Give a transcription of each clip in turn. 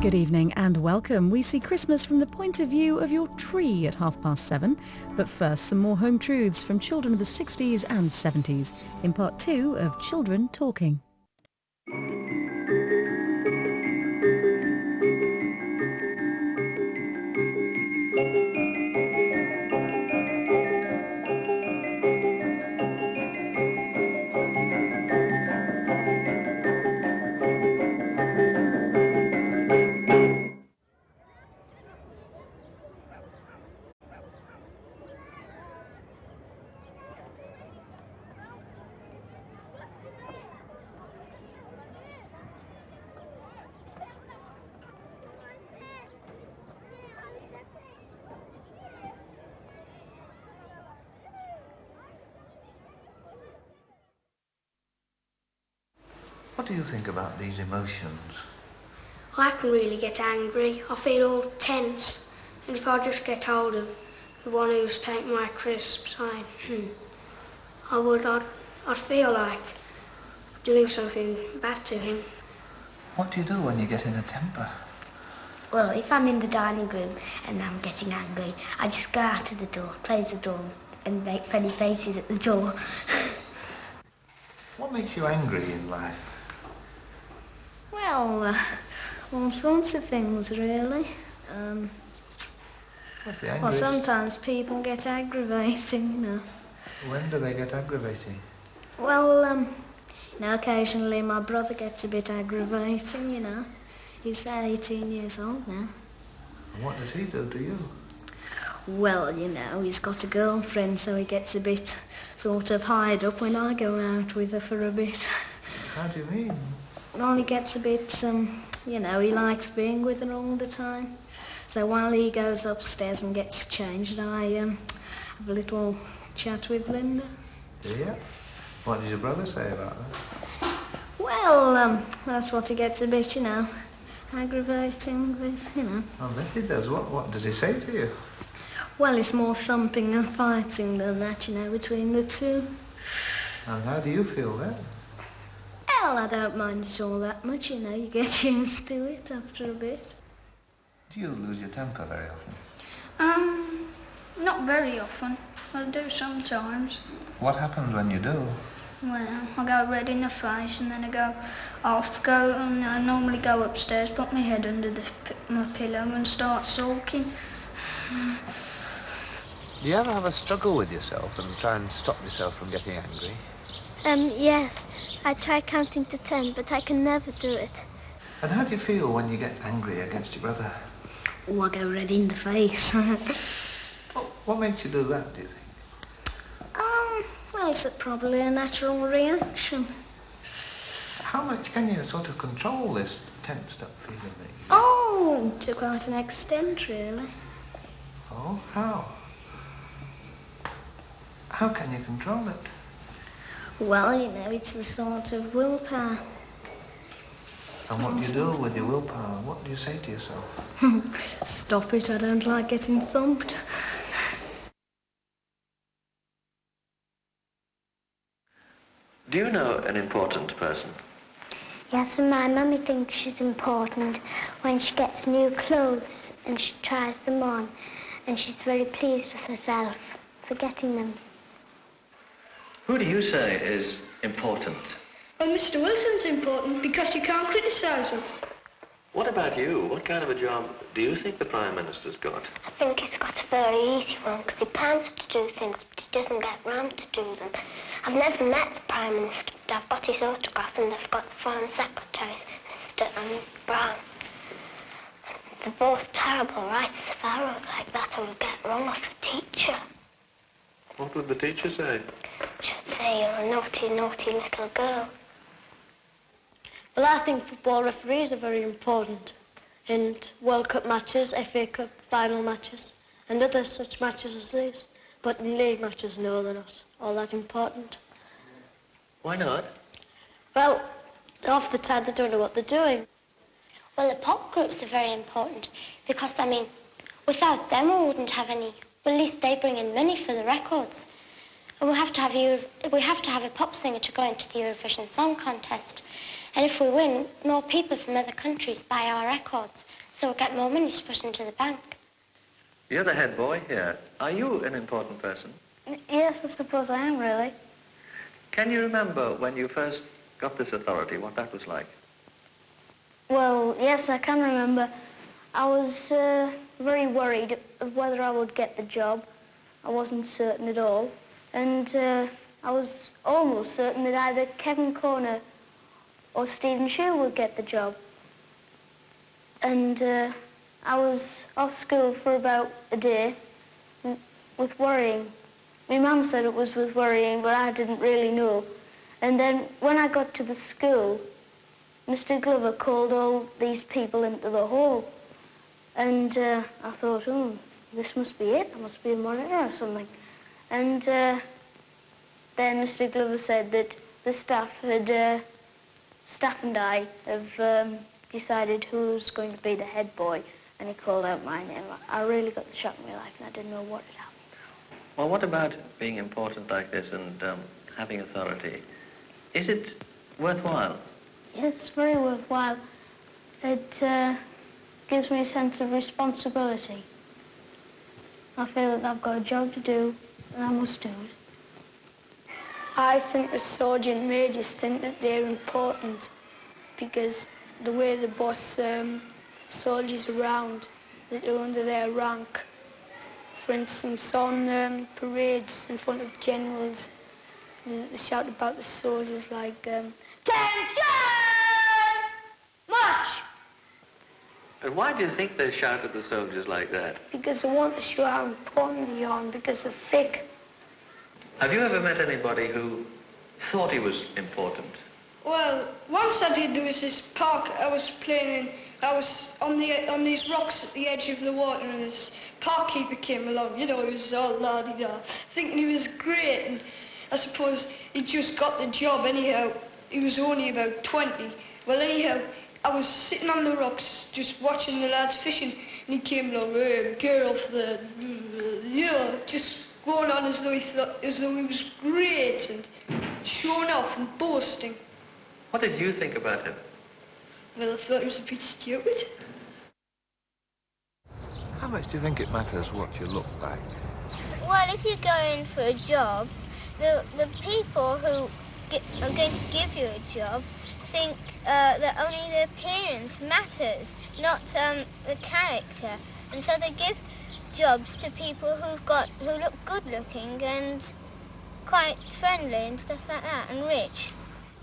Good evening and welcome. We see Christmas from the point of view of your tree at 7:30. But first, some more home truths from children of the 60s and 70s in part 2 of Children Talking. What do you think about these emotions? I can really get angry. I feel all tense. And if I just get hold of the one who's taken my crisps, I'd feel like doing something bad to him. What do you do when you get in a temper? Well, if I'm in the dining room and I'm getting angry, I just go out to the door, close the door and make funny faces at the door. What makes you angry in life? Well, all sorts of things, really. What's the angriest? Well, sometimes people get aggravating, you know. When do they get aggravating? Well, occasionally my brother gets a bit aggravating, you know. He's 18 years old now. And what does he do to you? Well, you know, he's got a girlfriend, so he gets a bit sort of hied up when I go out with her for a bit. How do you mean? Well, he gets a bit, he likes being with her all the time. So while he goes upstairs and gets changed, I have a little chat with Linda. Yeah? What does your brother say about that? Well, that's what he gets a bit, aggravating with, I bet he does. What did he say to you? Well, it's more thumping and fighting than that, between the two. And how do you feel then? Well, I don't mind it all that much, you get used to it after a bit. Do you lose your temper very often? Not very often. I do sometimes. What happens when you do? Well, I go red in the face and then I normally go upstairs, put my head under my pillow and start sulking. Do you ever have a struggle with yourself and try and stop yourself from getting angry? Yes. I try counting to 10, but I can never do it. And how do you feel when you get angry against your brother? Oh, I go red in the face. What makes you do that, do you think? Well, it's probably a natural reaction. How much can you sort of control this tensed up feeling that you get? Oh, to quite an extent, really. Oh, how? How can you control it? Well, it's a sort of willpower. And what do you do with your willpower? What do you say to yourself? Stop it, I don't like getting thumped. Do you know an important person? Yes, and my mummy thinks she's important when she gets new clothes and she tries them on, and she's very pleased with herself for getting them. Who do you say is important? Well, Mr. Wilson's important because you can't criticise him. What about you? What kind of a job do you think the Prime Minister's got? I think he's got a very easy one because he plans to do things, but he doesn't get round to do them. I've never met the Prime Minister, but I've got his autograph and I've got the Foreign Secretary's, Mr. Brown. They're both terrible, right? If I wrote like that, I would get wrong off the teacher. What would the teacher say? She'd say you're a naughty, naughty little girl. Well, I think football referees are very important in World Cup matches, FA Cup final matches, and other such matches as these. But in league matches, no, they're not all that important. Why not? Well, half the time they don't know what they're doing. Well, the pop groups are very important because, without them we wouldn't have any. Well, at least they bring in money for the records. And we have to have a pop singer to go into the Eurovision Song Contest. And if we win, more people from other countries buy our records. so I get more money to put into the bank. You're the head boy here. Are you an important person? Yes, I suppose I am, really. Can you remember when you first got this authority, what that was like? Well, yes, I can remember. I was very worried of whether I would get the job. I wasn't certain at all. And I was almost certain that either Kevin Corner or Stephen Shue would get the job. And I was off school for about a day with worrying. My mum said it was with worrying, but I didn't really know. And then when I got to the school, Mr. Glover called all these people into the hall. And I thought, oh, this must be it. I must be a monitor or something. And then Mr. Glover said that the staff and I have decided who was going to be the head boy. And he called out my name. I really got the shock of my life, and I didn't know what had happened. Well, what about being important like this and having authority? Is it worthwhile? Yes, it's very worthwhile. It gives me a sense of responsibility. I feel that I've got a job to do, and I must do it. I think the sergeant majors think that they're important because the way they boss soldiers around, that they're under their rank. For instance, on parades in front of generals, they shout about the soldiers like, "Attention! March!" And why do you think they shout at the soldiers like that? Because they want to show how important they are and because they're thick. Have you ever met anybody who thought he was important? Well, once I did, there was this park I was playing in. I was on these rocks at the edge of the water, and this park keeper came along. You know, he was all la-di-da, thinking he was great, and I suppose he just got the job anyhow. He was only about 20. Well, anyhow, I was sitting on the rocks just watching the lads fishing, and he came along, "Hey, get off there," you know, just going on as though he was great and showing off and boasting. What did you think about him? Well, I thought he was a bit stupid. How much do you think it matters what you look like? Well, if you go in for a job, the people who are going to give you a job think that only the appearance matters, not the character. And so they give jobs to people who look good looking and quite friendly and stuff like that, and rich.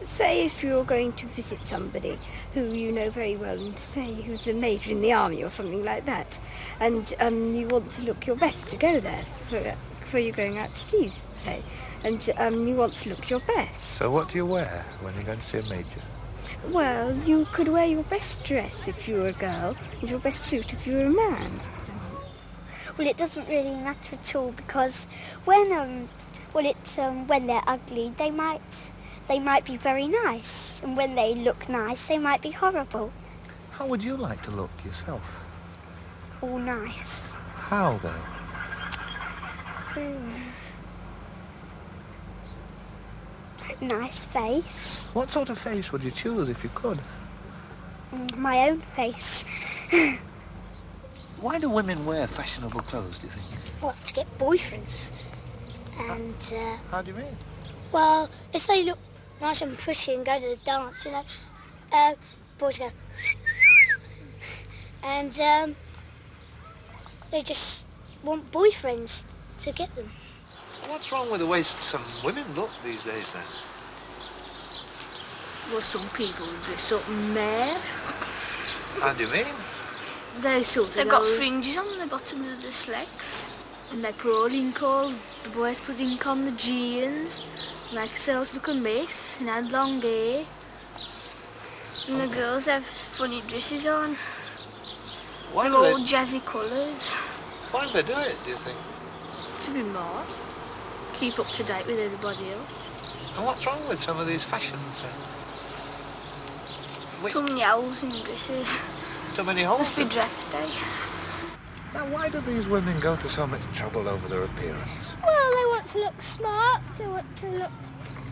Say if you're going to visit somebody who you know very well, and say who's a major in the army or something like that, and you want to look your best to go there before you're going out to tea, say, and you want to look your best. So what do you wear when you're going to see a major? Well, you could wear your best dress if you were a girl, and your best suit if you were a man. Well, it doesn't really matter at all, because when they're ugly, they might be very nice, and when they look nice, they might be horrible. How would you like to look yourself? All nice. How, though? Nice face. What sort of face would you choose if you could? My own face. Why do women wear fashionable clothes, do you think? Well, to get boyfriends. And, How do you mean? well, if they look nice and pretty and go to the dance, you know, boys go, and they just want boyfriends to get them. What's wrong with the way some women look these days, then? Well, some people dress up mad. How do you mean? They've got fringes on the bottom of the slacks, and they put ink on. The boys put ink on the jeans, make themselves look a mess, and had long hair. And the girls have funny dresses on. Why They're do they- all jazzy colours. Why do they do it, do you think? To be more, keep up to date with everybody else. And what's wrong with some of these fashions, then? Too many holes in dresses. Too many holes? Must be draft day. Now, why do these women go to so much trouble over their appearance? Well, they want to look smart, they want to look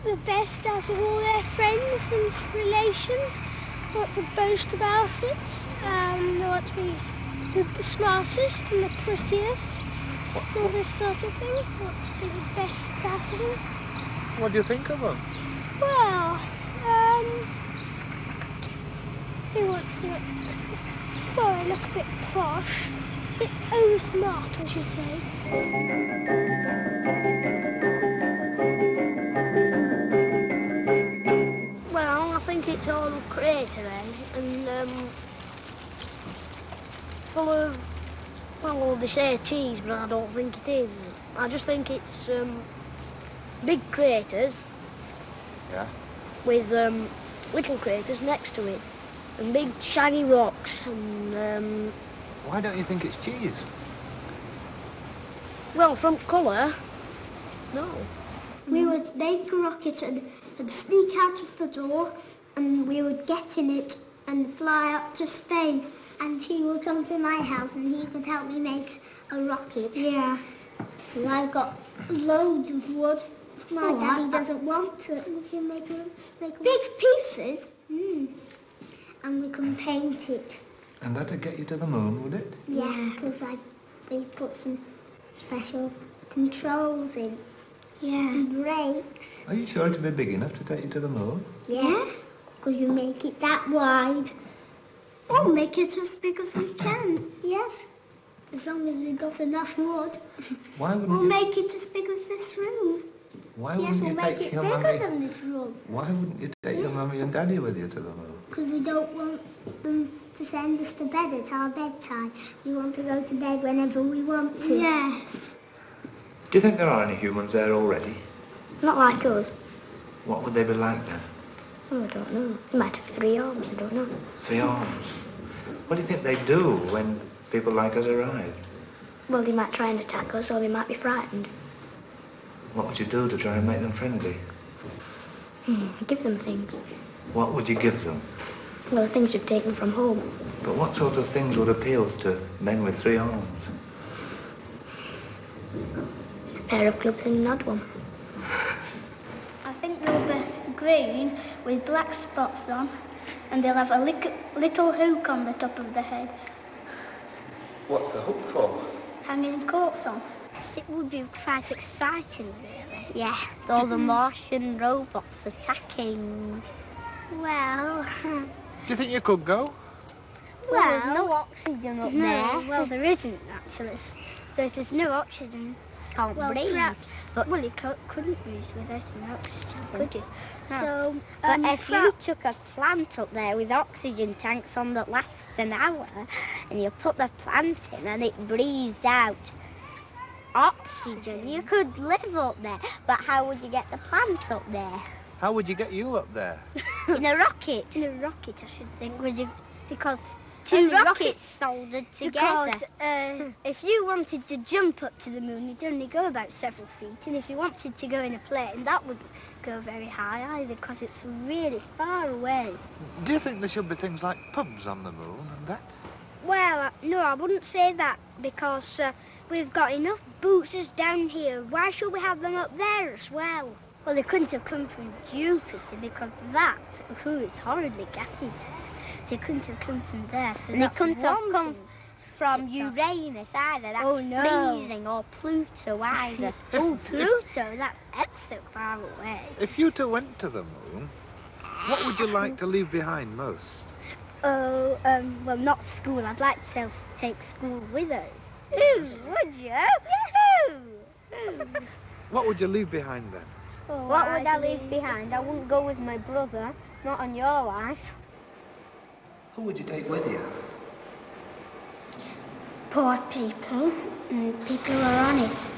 the best out of all their friends and relations, want to boast about it. They want to be the smartest and the prettiest. All this sort of thing. Want to be the best out of them. What do you think of them? Well, they want to look, well, they look a bit posh. A bit over-smart, I should say. Well, I think it's all cratery and full of, well, they say cheese, but I don't think it is. I just think it's big craters. Yeah. With little craters next to it, and big shiny rocks, and Why don't you think it's cheese? well, from colour, no. We would make a rocket and sneak out of the door, and we would get in it and fly up to space. And he would come to my house and he could help me make a rocket. Yeah. And I've got loads of wood. My daddy doesn't want it. We can make big pieces. And we can paint it. And that'd get you to the moon, would it? Yes, because we put some special controls in. Yeah. And brakes. Are you sure it'd be big enough to take you to the moon? Yes, because you make it that wide. We'll make it as big as we can, yes. As long as we've got enough wood. Why wouldn't We'll you... make it as big as this room. Why Yes, wouldn't we'll you make take it your bigger mummy... than this room. Why wouldn't you take your mummy and daddy with you to the moon? Because we don't want them to send us to bed at our bedtime. We want to go to bed whenever we want to. Yes. Do you think there are any humans there already? Not like us. What would they be like then? Oh, I don't know. They might have 3 arms, I don't know. 3 arms. What do you think they do when people like us arrive? Well, they might try and attack us, or they might be frightened. What would you do to try and make them friendly? Give them things. What would you give them? Well, the things we've taken from home. But what sort of things would appeal to men with 3 arms? A pair of gloves and an odd one. I think they'll be green with black spots on, and they'll have a little hook on the top of the head. What's the hook for? Hanging coats on. Yes, it would be quite exciting, really. Yeah, all the Martian robots attacking. Well... Do you think you could go? Well, there's no oxygen up there. Well, there isn't, actually. So if there's no oxygen, can't breathe. Perhaps, well, you couldn't breathe without an oxygen, could you? No. So, but if you took a plant up there with oxygen tanks on that last an hour, and you put the plant in and it breathes out oxygen, you could live up there. But how would you get the plant up there? How would you get you up there? In a rocket. In a rocket, I should think. Would you? Because Two rockets soldered together. Because if you wanted to jump up to the moon, you'd only go about several feet. And if you wanted to go in a plane, that wouldn't go very high either, because it's really far away. Do you think there should be things like pubs on the moon and that? Well, no, I wouldn't say that, because we've got enough boosters down here. Why should we have them up there as well? Well, they couldn't have come from Jupiter, because that, is horribly gassy there. They couldn't have come from there, so they couldn't have come from Uranus either. That's freezing, or Pluto either. Oh, Pluto, that's ever so far away. If you two went to the moon, what would you like to leave behind most? Oh, well, not school. I'd like to take school with us. Ooh, would you? Yahoo! What would you leave behind then? Oh, what would I leave behind? I wouldn't go with my brother, not on your life. Who would you take with you? Poor people and people who are honest.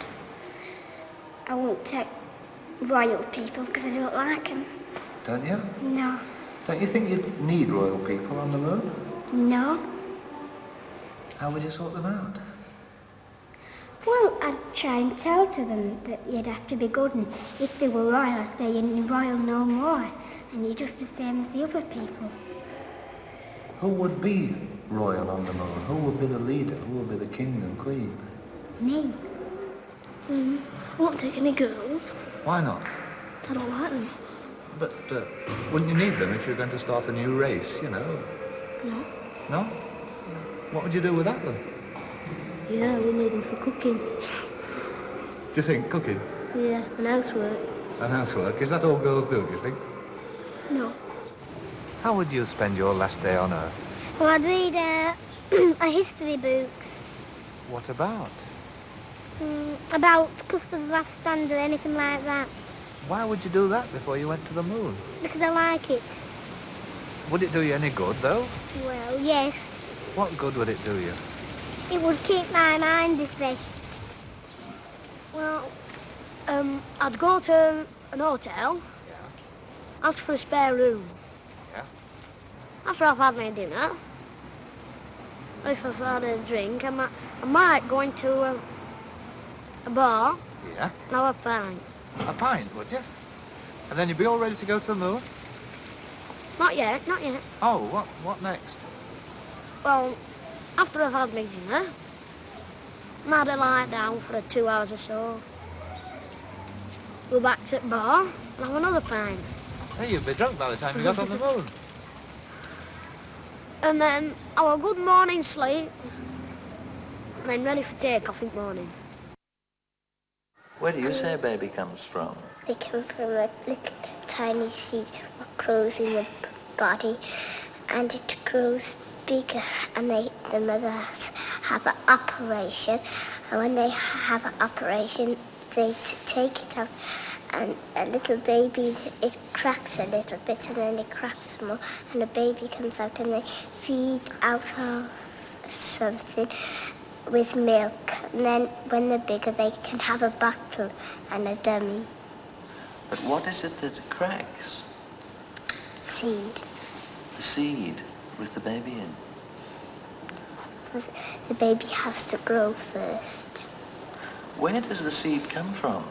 I won't take royal people because I don't like them. Don't you? No. Don't you think you'd need royal people on the moon? No. How would you sort them out? Well, I'd try and tell to them that you'd have to be good, and if they were royal, I'd say you're royal no more, and you're just the same as the other people. Who would be royal on the moon? Who would be the leader? Who would be the king and queen? Me. I won't take any girls. Why not? I don't like them. But wouldn't you need them if you're going to start a new race, you know? No. No? What would you do without them? Yeah, we need them for cooking. Do you think cooking? Yeah, and housework. And housework? Is that all girls do, do you think? No. How would you spend your last day on Earth? Well, I'd read a history book What about? about Gustav's last stand or anything like that, Why would you do that before you went to the moon? because I like it. Would it do you any good, though? Well, yes. What good would it do you? It would keep my mind refreshed. Well, I'd go to an hotel, ask for a spare room. Yeah. After I've had my dinner, if I've had a drink, I might go into a bar Yeah. and have a pint. A pint, would you? And then you'd be all ready to go to the moon? Not yet, not yet. Oh, what next? Well, after I've had my dinner, I might lie down for 2 hours or so. Go back to the bar and have another pint. Hey, you'd be drunk by the time you got on the moon. And then have a good morning sleep. And then ready for take-off in the morning. Where do you say a baby comes from? They come from a little tiny seed that grows in the body, and it grows bigger, and the mothers have an operation, and when they have an operation, they take it out, and a little baby, it cracks a little bit, and then it cracks more, and the baby comes out, and they feed out of something with milk, and then when they're bigger, they can have a bottle and a dummy. But what is it that cracks? Seed. The seed with the baby in. The baby has to grow first. Where does the seed come from?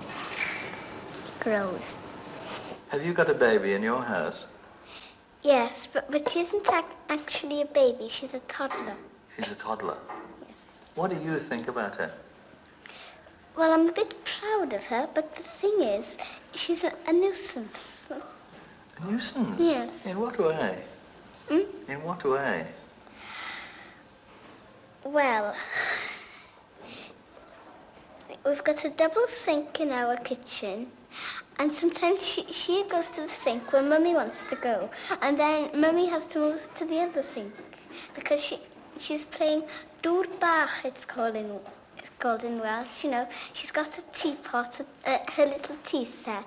It grows. Have you got a baby in your house? Yes, but she isn't actually a baby. She's a toddler. She's a toddler. Yes. What do you think about her? Well, I'm a bit proud of her, but the thing is, she's a nuisance. A nuisance? Yes. In what way? In what way? Well, we've got a double sink in our kitchen, and sometimes she goes to the sink when Mummy wants to go, and then Mummy has to move to the other sink because she's playing Doorbach, it's called in Welsh, you know. She's got a teapot, her little tea set,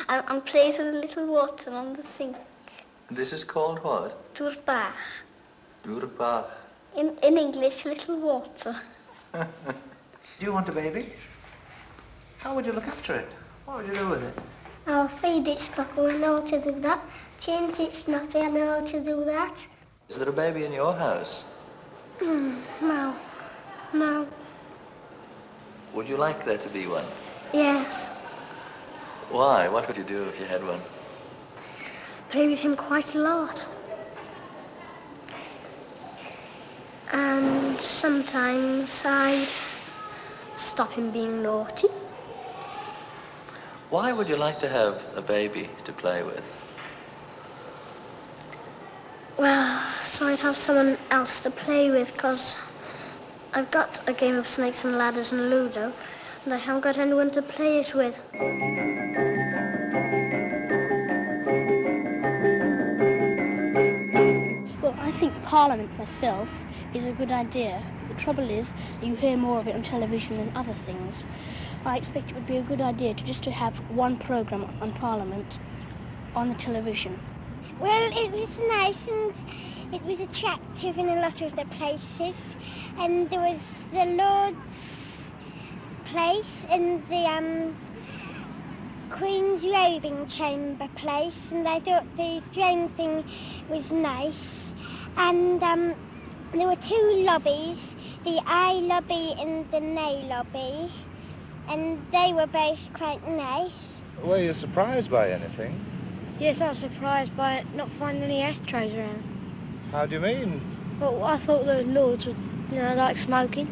and plays with a little water on the sink. This is called what? Doorbach. Doorbach. In English, little water. Do you want a baby? How would you look after it? What would you do with it? I'll feed it Sparkle, I know how to do that. Change it Snappy, I know how to do that. Is there a baby in your house? No. No. Would you like there to be one? Yes. Why? What would you do if you had one? Play with him quite a lot. And sometimes I'd stop him being naughty. Why would you like to have a baby to play with? Well, so I'd have someone else to play with, because I've got a game of Snakes and Ladders and Ludo, and I haven't got anyone to play it with. Well, I think Parliament myself is a good idea. The trouble is, you hear more of it on television than other things. I expect it would be a good idea to have one programme on Parliament on the television. Well, it was nice and it was attractive in a lot of the places. And there was the Lord's place and the Queen's Robing Chamber place, and I thought the throne thing was nice. And there were two lobbies, the I lobby and the Nay lobby, and they were both quite nice. Were you surprised by anything? Yes, I was surprised by not finding any ashtrays around. How do you mean? Well, I thought the Lords would, like smoking.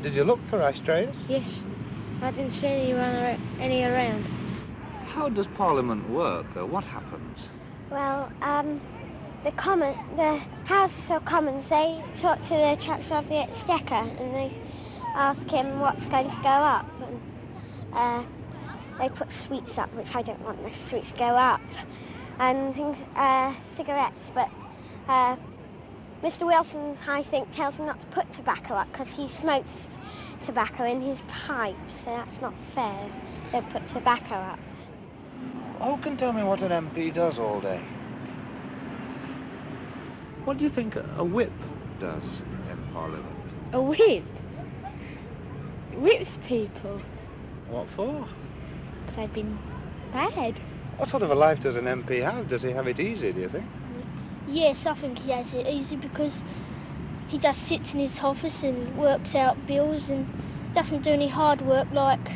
Did you look for ashtrays? Yes. I didn't see any around. How does Parliament work? What happens? Well, the Houses of Commons, they talk to the Chancellor of the Exchequer and they ask him what's going to go up. And they put sweets up, which I don't want the sweets to go up, and things, cigarettes. But Mr. Wilson, I think, tells him not to put tobacco up because he smokes tobacco in his pipe, so that's not fair. They'll put tobacco up. Who can tell me what an MP does all day? What do you think a whip does in Parliament? A whip? Whips people. What for? Because I've been bad. What sort of a life does an MP have? Does he have it easy, do you think? Yes, I think he has it easy because he just sits in his office and works out bills and doesn't do any hard work like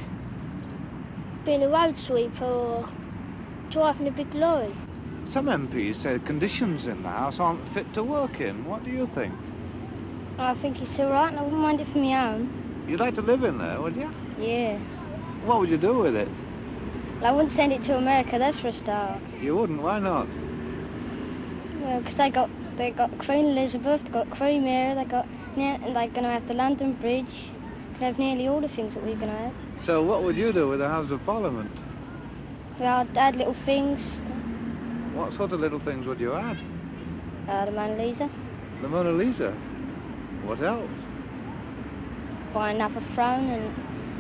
being a road sweeper or driving a big lorry. Some MPs say conditions in the House aren't fit to work in. What do you think? I think it's all right and I wouldn't mind it for my own. You'd like to live in there, would you? Yeah. What would you do with it? Well, I wouldn't send it to America, that's for a start. You wouldn't? Why not? Well, because they got Queen Elizabeth, they got Queen Mary, and they're going to have the London Bridge. They have nearly all the things that we're going to have. So what would you do with the House of Parliament? Well, I'd add little things. What sort of little things would you add? The Mona Lisa. The Mona Lisa? What else? Buy another throne and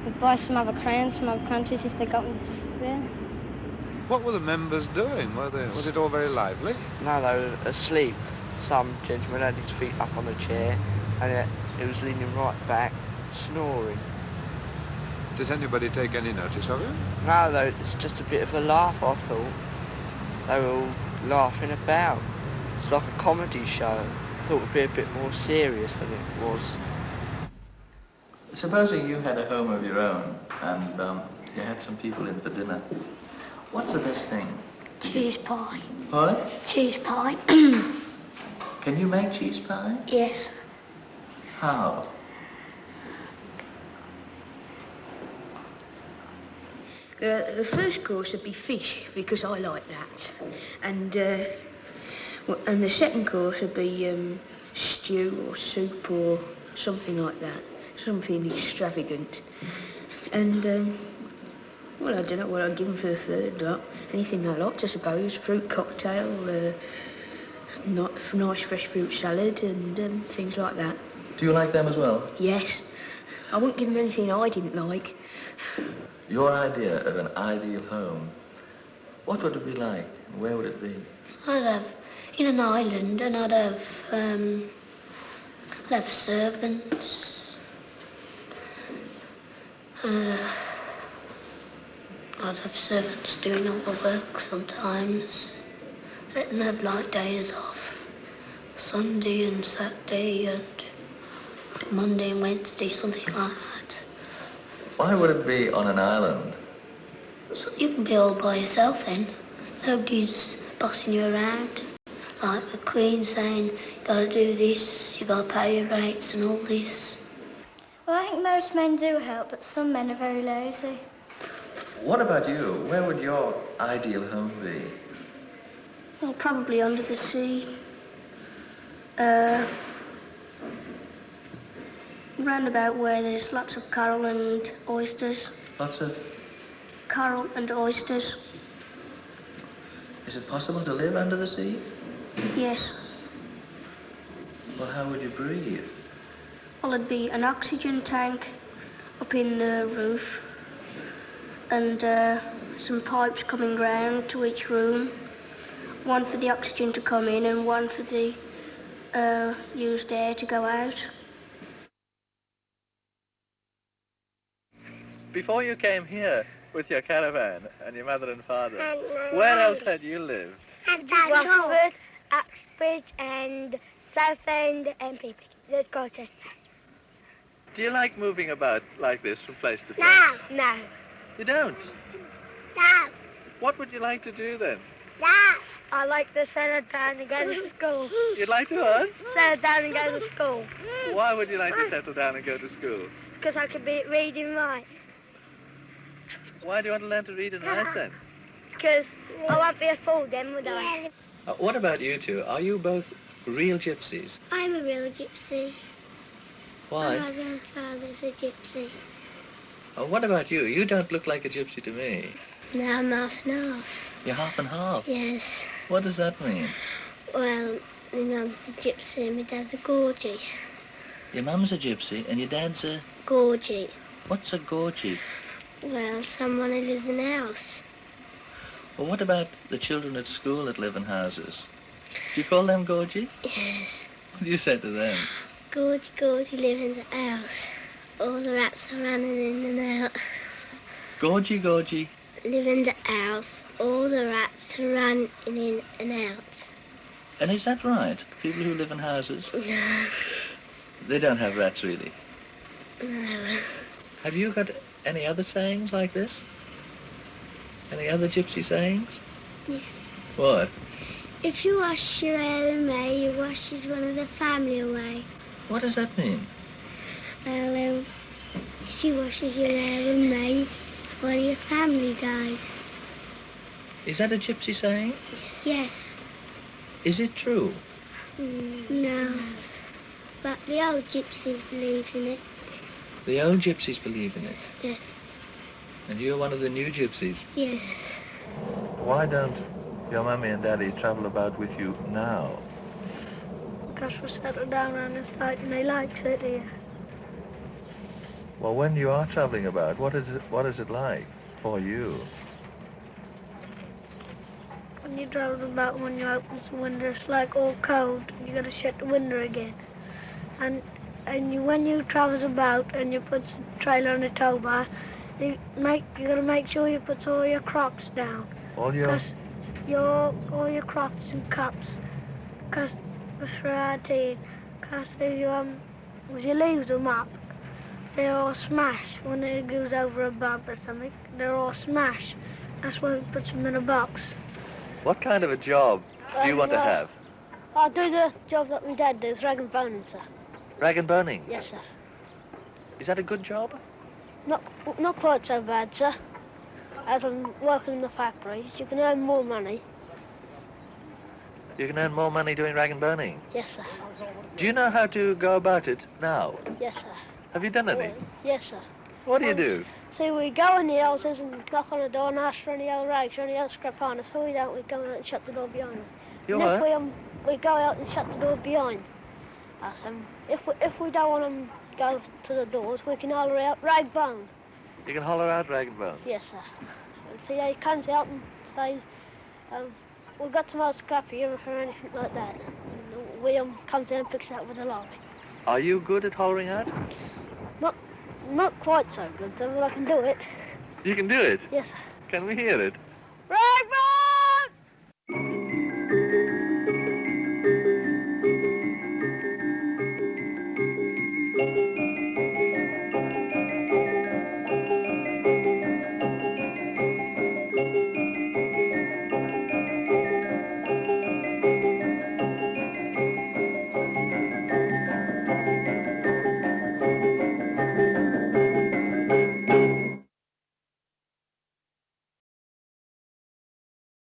we'd buy some other crowns from other countries if they got them to spare. What were the members doing? Was it all very lively? No, they were asleep. Some gentleman had his feet up on a chair and he was leaning right back, snoring. Did anybody take any notice of him? No, though, it's just a bit of a laugh, I thought. They were all laughing about. It's like a comedy show. I thought it would be a bit more serious than it was. Supposing you had a home of your own and you had some people in for dinner, what's the best thing? Cheese pie. What? Cheese pie. Can you make cheese pie? Yes. How? The first course would be fish, because I like that. And the second course would be stew or soup or something like that. Something extravagant. And, well, I don't know what I'd give them for the third lot. Anything they liked, I suppose. Fruit cocktail, nice fresh fruit salad and things like that. Do you like them as well? Yes. I wouldn't give them anything I didn't like. Your idea of an ideal home, what would it be like? Where would it be? I'd have in an island, and I'd have servants. I'd have servants doing all the work sometimes. Let them have like days off. Sunday and Saturday and Monday and Wednesday, something like that. Why would it be on an island? So you can be all by yourself then. Nobody's bossing you around. Like the Queen saying, you gotta do this, you gotta pay your rates and all this. Well, I think most men do help, but some men are very lazy. What about you? Where would your ideal home be? Well, probably under the sea. Round about where there's lots of coral and oysters. Lots of? Coral and oysters. Is it possible to live under the sea? Yes. Well, how would you breathe? Well, there'd be an oxygen tank up in the roof and some pipes coming round to each room. One for the oxygen to come in and one for the used air to go out. Before you came here with your caravan and your mother and father, where else had you lived? Rockford, Uxbridge and Southend and Colchester. Do you like moving about like this from place to place? No. You don't? No. What would you like to do then? No. I like to settle down and go to school. You'd like to what? Settle down and go to school. Why would you like to settle down and go to school? Because I can read and write. Why do you want to learn to read and write then? because I won't be a fool then, would I? What about you two? Are you both real gypsies? I'm a real gypsy. Why? My grandfather's a gypsy. What about you? You don't look like a gypsy to me. No, I'm half and half. You're half and half? Yes. What does that mean? Well, my mum's a gypsy and my dad's a gorgie. Your mum's a gypsy and your dad's a... Gorgie. What's a gorgie? Well, someone who lives in a house. Well, what about the children at school that live in houses? Do you call them gorgie? Yes. What do you say to them? Gorgie, gorgie, live in the house. All the rats are running in and out. Gorgie, gorgie. Live in the house. All the rats are running in and out. And is that right? People who live in houses? No. They don't have rats, really? No. Have you got any other sayings like this? Any other gypsy sayings? Yes. What? If you wash your hair in May, you washes one of the family away. What does that mean? Well, if you washes your hair in May, one of your family dies. Is that a gypsy saying? Yes. Is it true? No. But the old gypsies believes in it. The old gypsies believe in it? Yes. And you're one of the new gypsies? Yes. Why don't your mummy and daddy travel about with you now? Because we're settled down on the site and they like it here. Well, when you are travelling about, what is it like for you? When you travel about, when you open the window, it's like all cold. You got to shut the window again. And when you travel about and you put the trailer on the tow bar, you got to make sure you put all your Crocs down. All your Crocs and cups, because for our tea, because if you leave them up, they're all smashed. When it goes over a bump or something, they're all smashed. That's why we put them in a box. What kind of a job do you want to have? I'll do the job that my dad does, rag and boning, sir. Rag and boning? Yes, sir. Is that a good job? Not quite so bad, sir. As I'm working in the factory, you can earn more money. You can earn more money doing rag and boning? Yes, sir. Do you know how to go about it now? Yes, sir. Have you done any? Yes, sir. What do you do? See, we go in the houses and knock on the door and ask for any old rags or any old scrap on us. If we don't, we go out and shut the door behind us. You and what? if we go out and shut the door behind us, if we don't want them to go to the doors, we can holler out, rag bone. You can holler out rag and bone? Yes, sir. And see, he comes out and says, we've got some old scrap here or anything like that. And we come down and fix it up with a lorry. Are you good at hollering out? Not quite so good, but I can do it. You can do it? Yes, sir. Can we hear it?